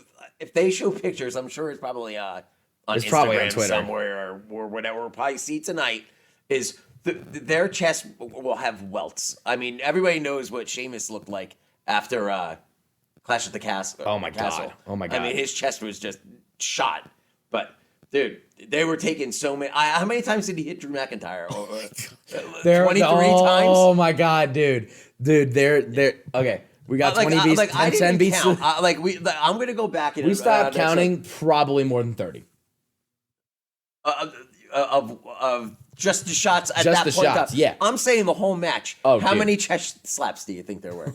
if they show pictures, I'm sure it's probably on Instagram probably on Twitter somewhere or whatever. We'll probably see tonight is. Their chest will have welts. I mean, everybody knows what Sheamus looked like after Clash at the Castle. Oh my God! Oh my God! I mean, his chest was just shot. But dude, they were taking so many. How many times did he hit Drew McIntyre? 23 times. Oh my God, dude! They're okay. We got 20 beats, 10 beats. I'm gonna go back and we stopped counting. Probably more than 30. Of just the shots at just that the point. Shots, yeah. I'm saying the whole match. Oh, how many chest slaps do you think there were?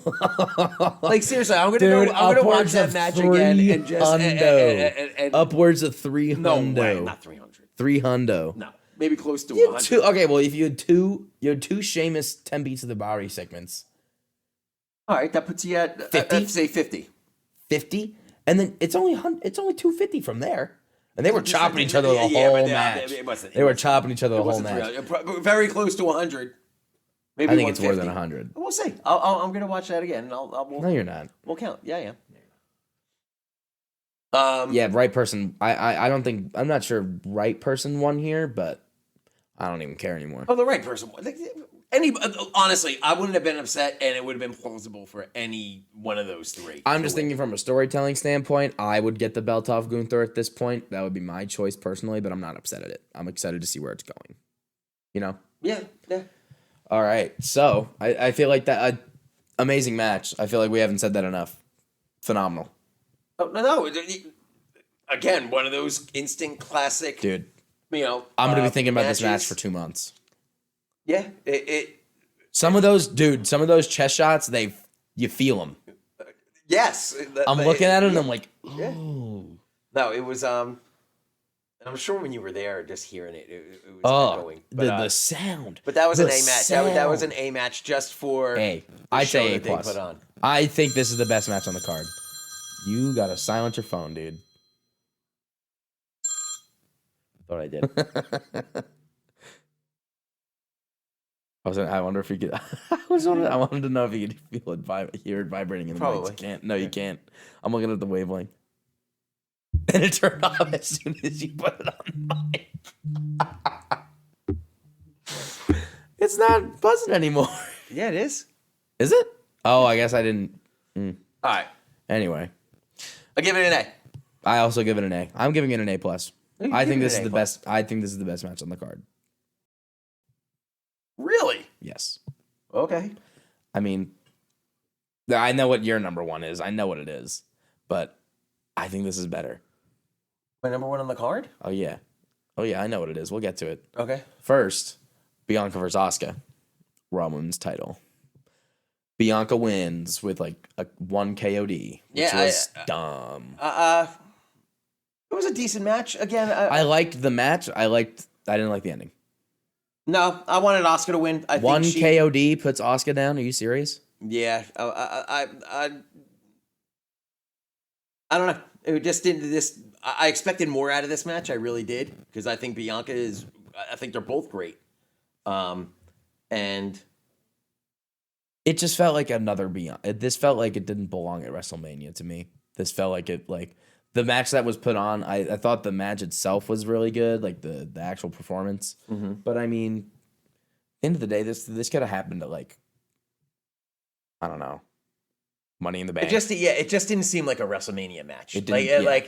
Like seriously, I'm gonna watch that match again and just upwards of 300. No way, not 300. 300. No, maybe close to 100. Okay, well if you had two Sheamus 10 beats of the body segments. All right, that puts you at 50. Let's say 50. 50, and then it's only 250 from there. And they were chopping each other the whole match. They were chopping each other the whole match. Very close to 100. Maybe I think it's more than 100. We'll see. I'm going to watch that again. No, you're not. We'll count. Yeah. Yeah, right person. I don't think. I'm not sure right person won here, but I don't even care anymore. Oh, the right person won. Honestly, I wouldn't have been upset, and it would have been plausible for any one of those three. I'm just thinking from a storytelling standpoint, I would get the belt off Gunther at this point. That would be my choice personally, but I'm not upset at it. I'm excited to see where it's going. You know? Yeah. All right. So, I feel like that amazing match. I feel like we haven't said that enough. Phenomenal. Oh, no. Again, one of those instant classic. Dude. You know, I'm going to be thinking about this match for 2 months. Yeah, some of those chest shots, you feel them. Yes, I'm looking at it and I'm like, oh. Yeah. No, it was. And I'm sure when you were there, just hearing it, it was going. But, the sound. But that was an A match. That was an A match just for. Hey, I'd say A plus. Put on. I think this is the best match on the card. You gotta silence your phone, dude. Thought I did. I wonder if you could. I wanted to know if you could feel it, hear it vibrating in the mics. You can't. No, you can't. I'm looking at the wavelength, and it turned off as soon as you put it on mic. It's not buzzing anymore. Yeah, it is. Is it? Oh, I guess I didn't. All right. Anyway, I give it an A. I also give it an A. I'm giving it an A plus. I think this is the best. I think this is the best match on the card. Really? Yes. Okay. I mean, I know what your number one is. I know what it is. But I think this is better. My number one on the card? Oh yeah, I know what it is. We'll get to it. Okay. First, Bianca versus Asuka, Raw Women's title. Bianca wins with like a 1 KOD, which was dumb. It was a decent match. Again, I liked the match. I didn't like the ending. No, I wanted Asuka to win. I One think KOD puts Asuka down. Are you serious? Yeah, I don't know. It just didn't. I expected more out of this match. I really did, because I think Bianca is. I think they're both great. And it just felt like another Bianca. This felt like it didn't belong at WrestleMania to me. This felt like the match that was put on. I thought the match itself was really good, like the actual performance. Mm-hmm. But I mean, at the end of the day, this could have happened at like, I don't know, Money in the Bank. It just didn't seem like a WrestleMania match. It didn't.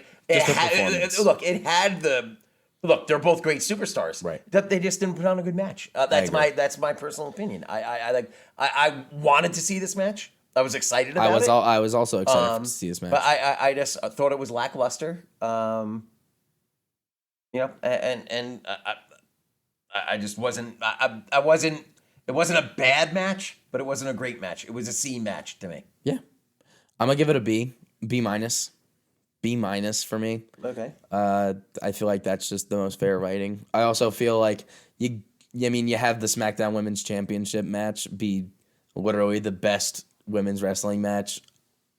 Look, they're both great superstars. Right. That they just didn't put on a good match. That's my personal opinion. I wanted to see this match. I was excited about it. I was also excited to see this match. But I just thought it was lackluster. And I just wasn't. I wasn't. It wasn't a bad match, but it wasn't a great match. It was a C match to me. Yeah, I'm gonna give it a B minus. B minus for me. Okay. I feel like that's just the most fair rating. I also feel like you have the SmackDown Women's Championship match be literally the best women's wrestling match,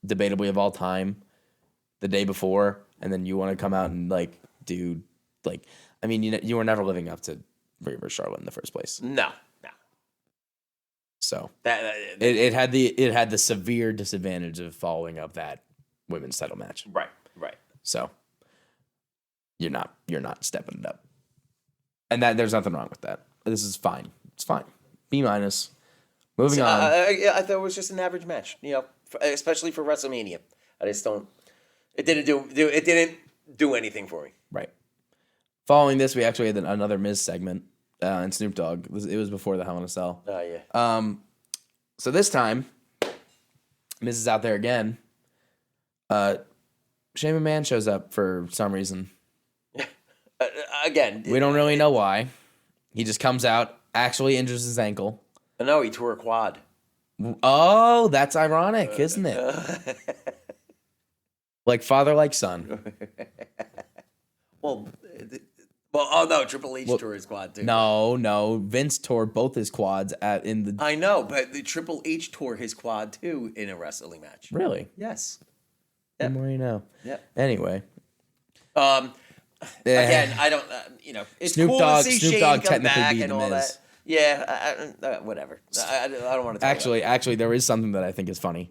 debatably of all time, the day before, and then you want to come out and you were never living up to Rhea versus Charlotte in the first place. No. So it had the severe disadvantage of following up that women's title match. Right. So you're not stepping it up, and that there's nothing wrong with that. This is fine. It's fine. B minus. Moving on. I thought it was just an average match. Especially for WrestleMania. I just don't. It didn't do anything for me. Right. Following this, we actually had another Miz segment and Snoop Dogg. It was before the Hell in a Cell. Oh yeah. So this time, Miz is out there again. Shane McMahon shows up for some reason. Again, we don't really know why. He just comes out, actually injures his ankle. No, he tore a quad. Oh, that's ironic, isn't it? Like father, like son. Well, oh no, Triple H tore his quad too. No, Vince tore both his quads I know, but the Triple H tore his quad too in a wrestling match. Really? Yes. The more you know. Yeah. Anyway. Again, I don't. It's Snoop cool Dogg, to see Snoop Shane Dogg come technically back beat and The all Miz. that. Yeah, whatever. I don't want to talk about it. Actually, there is something that I think is funny.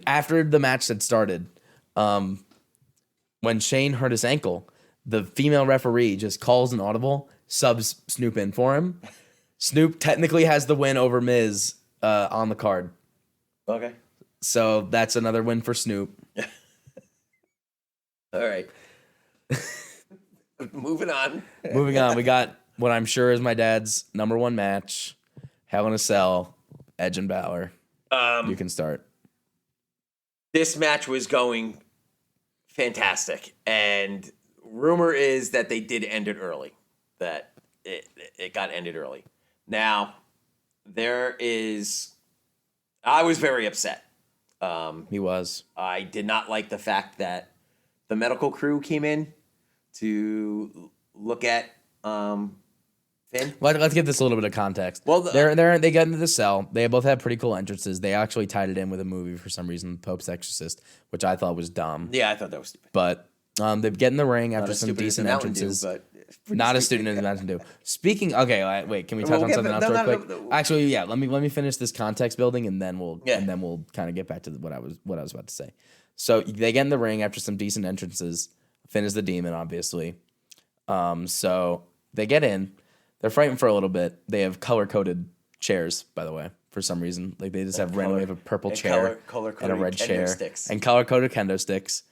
After the match had started, when Shane hurt his ankle, the female referee just calls an audible, subs Snoop in for him. Snoop technically has the win over Miz on the card. Okay. So that's another win for Snoop. All right. Moving on. We got what I'm sure is my dad's number one match, Hell in a Cell, Edge and Balor. You can start. This match was going fantastic, and rumor is that they did end it early. That it got ended early. Now, I was very upset. He was. I did not like the fact that the medical crew came in to look at Finn. Let's give this a little bit of context. Well, they got into the cell. They both had pretty cool entrances. They actually tied it in with a movie for some reason, Pope's Exorcist, which I thought was dumb. Yeah, I thought that was stupid. But they get in the ring after some decent entrances. Not as student as Mountain Dew. Speaking, okay, wait. Can we touch on something else real quick? Actually, yeah. Let me finish this context building, and then we'll kind of get back to what I was about to say. So they get in the ring after some decent entrances. Finn is the demon, obviously. So they get in. They're fighting for a little bit. They have color-coded chairs, by the way, for some reason. Like they just have randomly have a purple chair and a red chair sticks. and color-coded kendo sticks.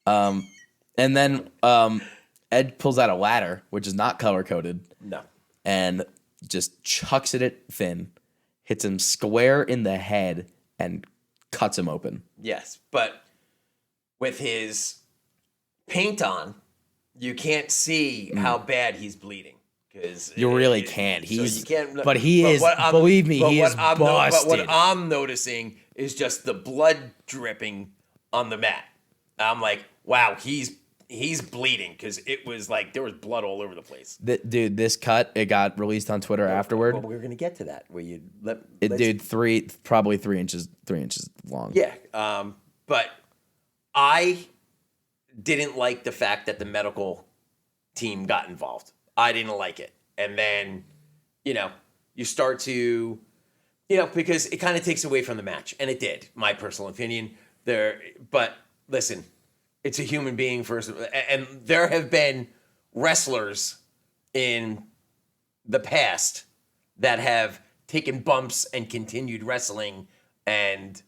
And then Ed pulls out a ladder, which is not color-coded. No. And just chucks it at Finn, hits him square in the head, and cuts him open. Yes, but with his paint on, you can't see how bad he's bleeding. Because You really can't. He's, so you can't, but he is. Believe me, he is But busted. what I'm noticing is just the blood dripping on the mat. I'm like, wow, he's bleeding because it was like there was blood all over the place. Dude, this cut, it got released on Twitter afterward. Well, we're gonna get to that where you Dude, probably 3 inches long. Yeah, but I didn't like the fact that the medical team got involved. I didn't like it. And then, you start to, because it kind of takes away from the match. And it did, my personal opinion. But listen, it's a human being first. And there have been wrestlers in the past that have taken bumps and continued wrestling and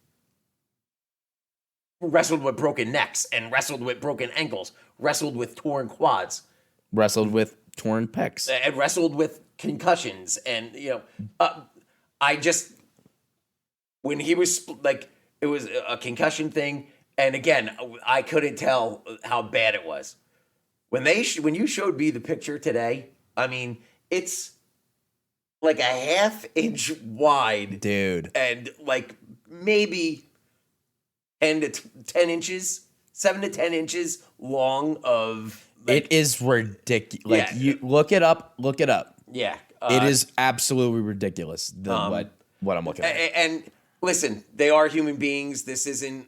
wrestled with broken necks and wrestled with broken ankles, wrestled with torn quads, Wrestled with torn pecs. and wrestled with concussions. And, I just, when he was like, it was a concussion thing. And again, I couldn't tell how bad it was. When you showed me the picture today, I mean, it's like a half-inch wide. Dude. And like maybe 10 to 10 inches, 7 to 10 inches long of. It is ridiculous. Like, Yeah. you look it up. Yeah. It is absolutely ridiculous. What I'm looking at. And listen, they are human beings. This isn't,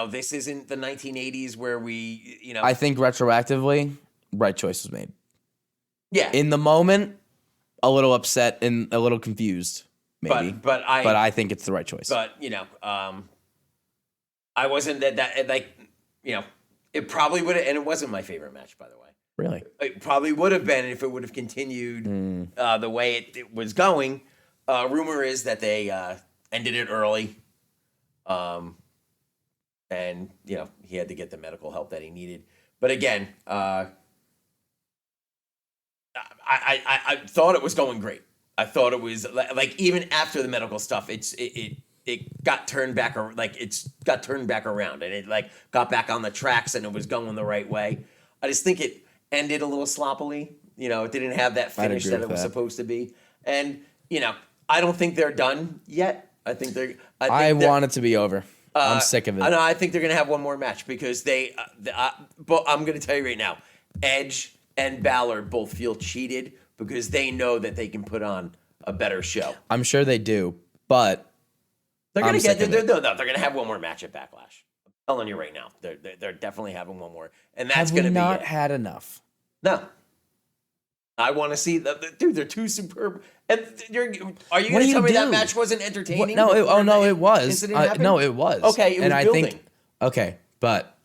this isn't the 1980s where we, I think retroactively, right choice was made. yeah. In the moment, a little upset and a little confused, maybe. But I think it's the right choice. But I wasn't that like, it probably would have, and it wasn't my favorite match, by the way. Really? It probably would have been if it would have continued the way it was going. Rumor is that they ended it early, and he had to get the medical help that he needed. But again, I thought it was going great. I thought it was like even after the medical stuff, it got turned back, got turned back around, and it like got back on the tracks, and it was going the right way. I just think it ended a little sloppily. It didn't have that finish that it was supposed to be, and I don't think they're done yet. I want it to be over. I'm sick of it. I think they're gonna have one more match because but I'm gonna tell you right now, Edge and Balor both feel cheated because they know that they can put on a better show. I'm sure they do, but They're gonna they're gonna have one more match at Backlash. I'm telling you right now, they're definitely having one more, and that's gonna be not it. had enough. No, I want to see dude. They're too superb. And are you gonna tell me that match wasn't entertaining? No, it was. No, it was. Okay, it was building. Okay, but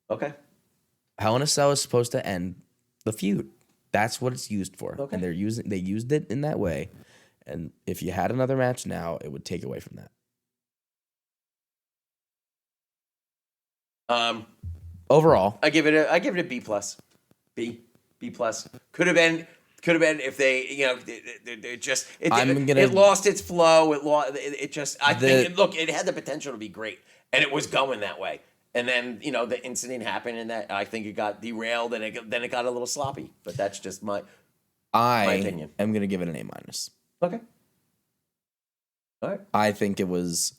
okay, Hell in a Cell is supposed to end the feud. That's what it's used for, okay. and they used it in that way. And if you had another match now, it would take away from that. Overall, I give it a B plus. B plus. Could have been if they it lost its flow. It had the potential to be great, and it was going that way. And then the incident happened, and that I think it got derailed, and then it got a little sloppy. But that's just my opinion. I'm gonna give it an A-. Okay. All right. I think it was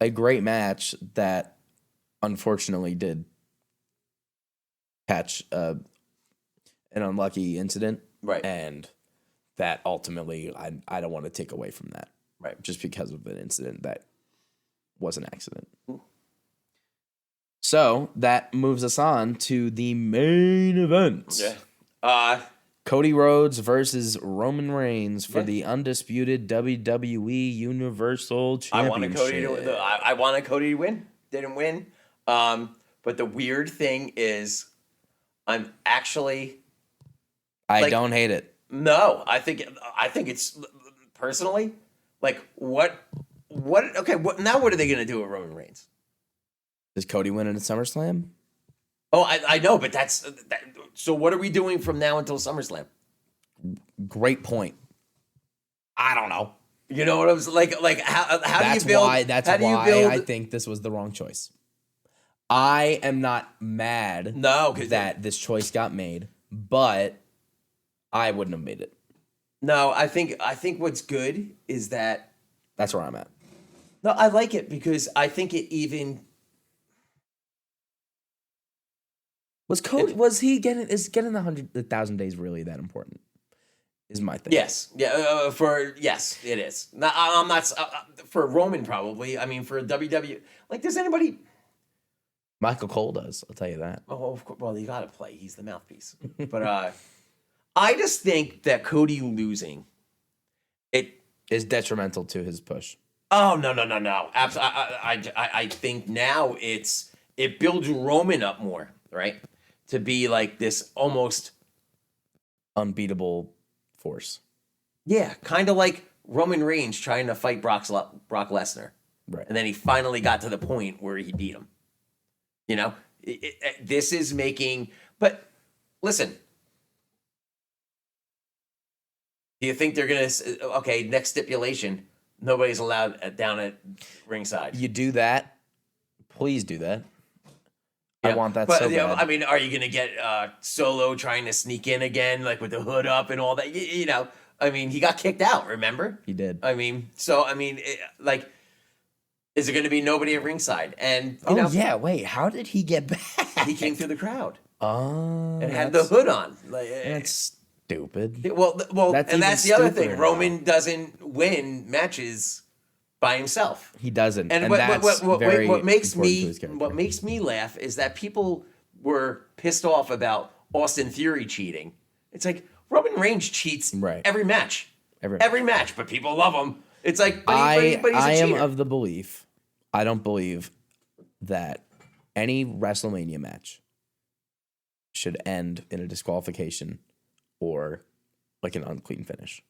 a great match that unfortunately did catch an unlucky incident. Right. And that ultimately I don't want to take away from that. Right. Just because of an incident that was an accident. So that moves us on to the main event. Yeah. Cody Rhodes versus Roman Reigns for the undisputed WWE Universal Championship. I wanted Cody to win. Didn't win. But the weird thing is, I'm actually. I don't hate it. No, I think it's personally like what. Okay, now what are they gonna do with Roman Reigns? Does Cody win in a SummerSlam? Oh, I know, but so what are we doing from now until SummerSlam? Great point. I don't know. You know what I was like? How do you build? That's why I think this was the wrong choice. I am not mad that this choice got made, but I wouldn't have made it. No, I think what's good is that That's where I'm at. no, I like it because I think it even Was getting the 100,000 days really that important? Is my thing. yes, yeah, yes, it is. No, I'm not for Roman probably. I mean, for WWE, like, does anybody? Michael Cole does. I'll tell you that. Oh, of course. Well, you got to play. He's the mouthpiece. But I just think that Cody losing it Is detrimental to his push. Oh no. Absolutely. I think now it builds Roman up more, right? To be like this almost Unbeatable force. yeah, kind of like Roman Reigns trying to fight Brock Lesnar, Right. and then he finally got to the point where he beat him. You know, this is making. But listen, do you think they're gonna? Okay, next stipulation: nobody's allowed down at ringside. You do that. Please do that. Yeah. I want that but, so you know, bad. I mean, are you going to get Solo trying to sneak in again, like with the hood up and all that? You know, I mean, he got kicked out, remember? He did. I mean, like, is it going to be nobody at ringside? And, you Oh, know, yeah. Wait, how did he get back? he came through the crowd Oh. and had the hood on. Like, That's stupid. well, That's and that's the even other thing. stupider. Roman doesn't win matches by himself. He doesn't. And that's very what makes important to me his character. what makes me laugh is that people were pissed off about Austin Theory cheating. It's like Roman Reigns cheats Right. every match, Every match, but people love him. It's like, but I he's a am cheater. of the belief, I don't believe that any WrestleMania match should end in a disqualification or like an unclean finish.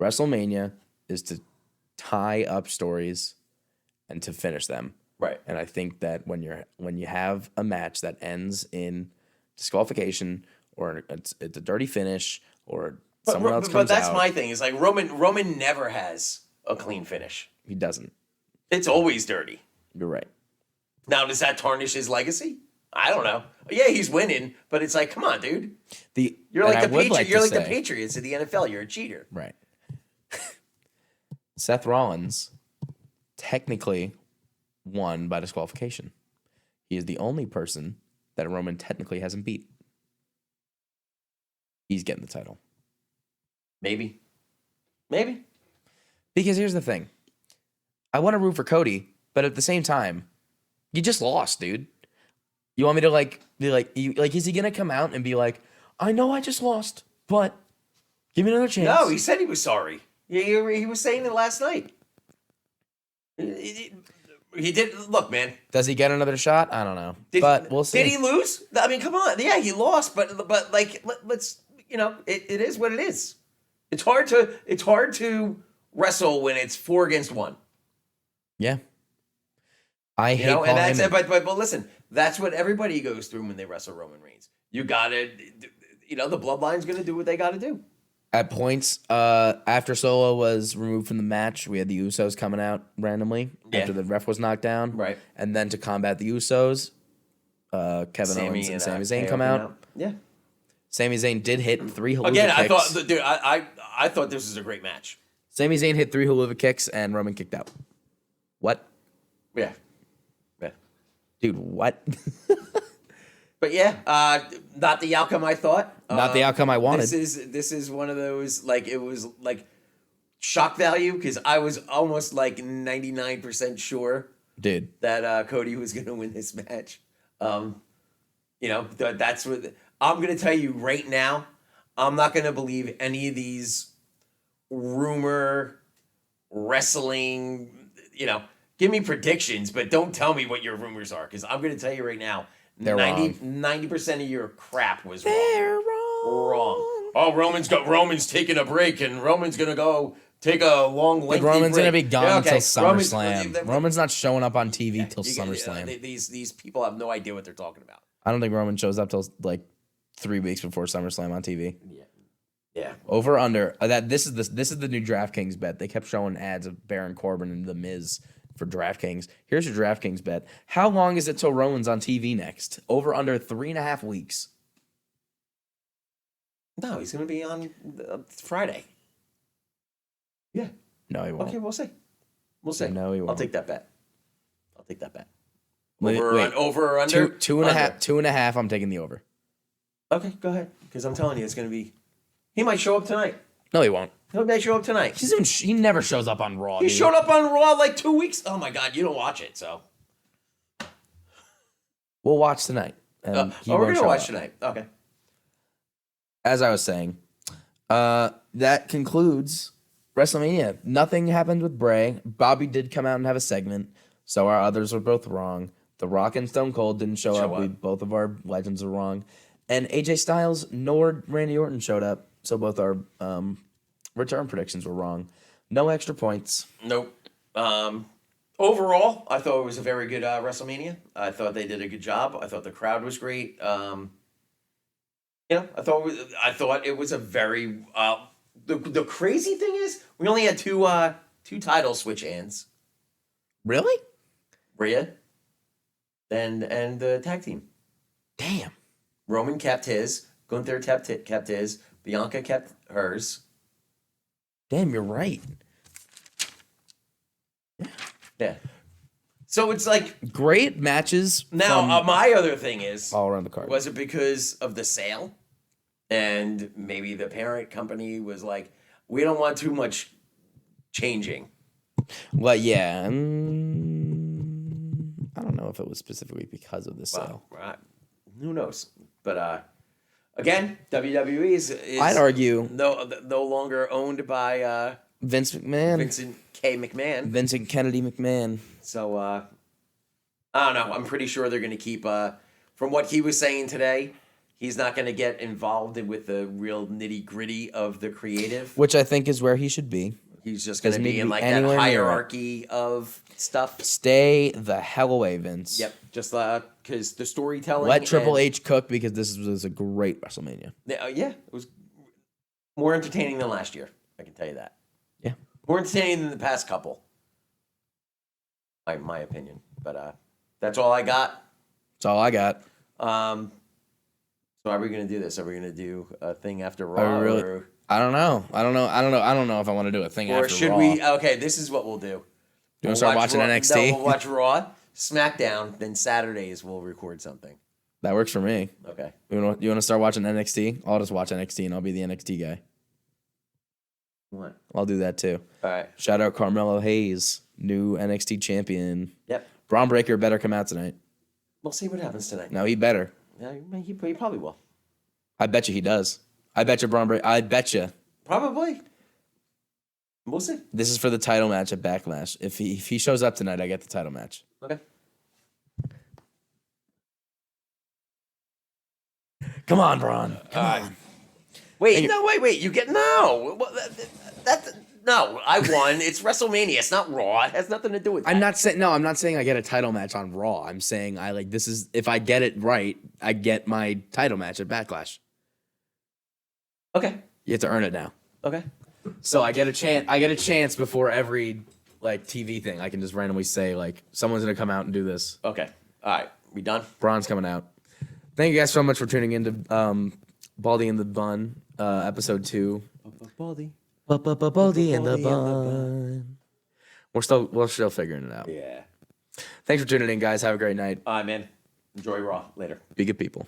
WrestleMania is to tie up stories and to finish them. Right. And I think that when you have a match that ends in disqualification or it's a dirty finish or someone else comes But that's out, my thing. Is like Roman never has a clean finish. he doesn't. It's always dirty. You're right. Now, does that tarnish his legacy? I don't know. Yeah, he's winning, but it's like, come on, dude. You're like the Patriots. You're like the Patriots of the NFL. You're a cheater. Right. Seth Rollins technically won by disqualification. He is the only person that Roman technically hasn't beat. He's getting the title. Maybe. Because here's the thing. I want to root for Cody, but at the same time, you just lost, dude. You want me to is he gonna come out and be like, I know I just lost, but give me another chance? No, he said he was sorry. He was saying it last night. He did. Look, man. Does he get another shot? I don't know, but we'll see. Did he lose? I mean, come on. Yeah, he lost, but like, let's it is what it is. It's hard to wrestle when it's 4 against 1. Yeah. I hate And Paul that's Heyman. but listen, that's what everybody goes through when they wrestle Roman Reigns. You gotta, the bloodline's gonna do what they gotta do. At points, after Solo was removed from the match, we had the Usos coming out randomly after the ref was knocked down. Right. And then to combat the Usos, Kevin Owens and Sami Zayn come out. Yeah. Sami Zayn did hit 3 haluva Again, kicks. I thought, dude, I thought this was a great match. Sami Zayn hit 3 haluva kicks and Roman kicked out. What? Yeah. Dude, what? But yeah, not the outcome I thought. Not the outcome I wanted. This is one of those, like, it was like shock value because I was almost like 99% sure Dude. that Cody was going to win this match. That's what I'm going to tell you right now. I'm not going to believe any of these rumor wrestling, give me predictions, but don't tell me what your rumors are because I'm going to tell you right now, They're 90% of your crap was wrong. They're wrong. Oh, Roman's taking a break and Roman's going to go take a long, lengthy Roman's break. going to be gone Yeah, okay. until SummerSlam. Roman's not showing up on TV till SummerSlam. These people have no idea what they're talking about. I don't think Roman shows up till like 3 weeks before SummerSlam on TV. Yeah. Over under this is the new DraftKings bet. They kept showing ads of Baron Corbin and The Miz for DraftKings. Here's your DraftKings bet. How long is it till Rowan's on TV next? Over under 3.5 weeks. No, he's going to be on Friday. Yeah. No, he won't. Okay, we'll see. We'll see. No, he won't. I'll take that bet. Wait, Over or under? Two and a half. 2.5. I'm taking the over. Okay, go ahead. Because I'm telling you, it's going to be. He might show up tonight. No, he won't. He might show up tonight. He never shows up on Raw. He showed up on Raw like 2 weeks. Oh my God, you don't watch it, so. We'll watch tonight. And we're going to watch tonight. Okay. As I was saying, that concludes WrestleMania. Nothing happened with Bray. Bobby did come out and have a segment, so our others were both wrong. The Rock and Stone Cold didn't show up. Both of our legends are wrong. And AJ Styles nor Randy Orton showed up, so both our return predictions were wrong. No extra points. Nope. Overall, I thought it was a very good WrestleMania. I thought they did a good job. I thought the crowd was great. I thought it was a very. The crazy thing is, we only had two title switch hands. Really? Rhea and the tag team. Damn. Roman kept his. Gunther kept his. Bianca kept hers. Damn, you're right. Yeah. So it's like great matches. Now, my other thing is all around the card. Was it because of the sale? And maybe the parent company was like, we don't want too much changing. Well, yeah. I don't know if it was specifically because of the sale. Well, who knows? But again, WWE is I'd argue no longer owned by Vince McMahon. Vincent Kennedy McMahon. So I don't know. I'm pretty sure they're going to keep. From what he was saying today, he's not going to get involved with the real nitty gritty of the creative, which I think is where he should be. He's just going to be in like that hierarchy of stuff. Stay the hell away, Vince. Yep. Just because the storytelling. Let Triple H cook because this was a great WrestleMania. Yeah, it was more entertaining than last year. I can tell you that. Yeah. More entertaining than the past couple. My opinion. But that's all I got. That's all I got. So are we going to do this? Are we going to do a thing after Raw? I don't know. I don't know if I want to do a thing after Raw. Or should we? Okay, this is what we'll do. You want to start watching NXT? No, we'll watch Raw, SmackDown, then Saturdays we'll record something. That works for me. Okay. You want to start watching NXT? I'll just watch NXT and I'll be the NXT guy. What? I'll do that too. All right. Shout out Carmelo Hayes, new NXT champion. Yep. Braun Breaker better come out tonight. We'll see what happens tonight. No, he better. Yeah, he probably will. I bet you he does. I bet you Braun Breaker. I bet you. Probably. We'll see. This is for the title match at Backlash. If he shows up tonight, I get the title match. Okay. Come on, Braun. Come on. Wait. You get no. No. I won. It's WrestleMania. It's not Raw. It has nothing to do with that. I'm not saying I get a title match on Raw. I'm saying this is if I get it right, I get my title match at Backlash. Okay. You have to earn it now. Okay. So I get a chance before every TV thing. I can just randomly say someone's gonna come out and do this. Okay. All right. We done? Braun's coming out. Thank you guys so much for tuning into Baldy and the Bun, episode 2. Baldy. Baldy and the Bun. We're still figuring it out. Yeah. Thanks for tuning in, guys. Have a great night. All right, man. Enjoy Raw. Later. Be good people.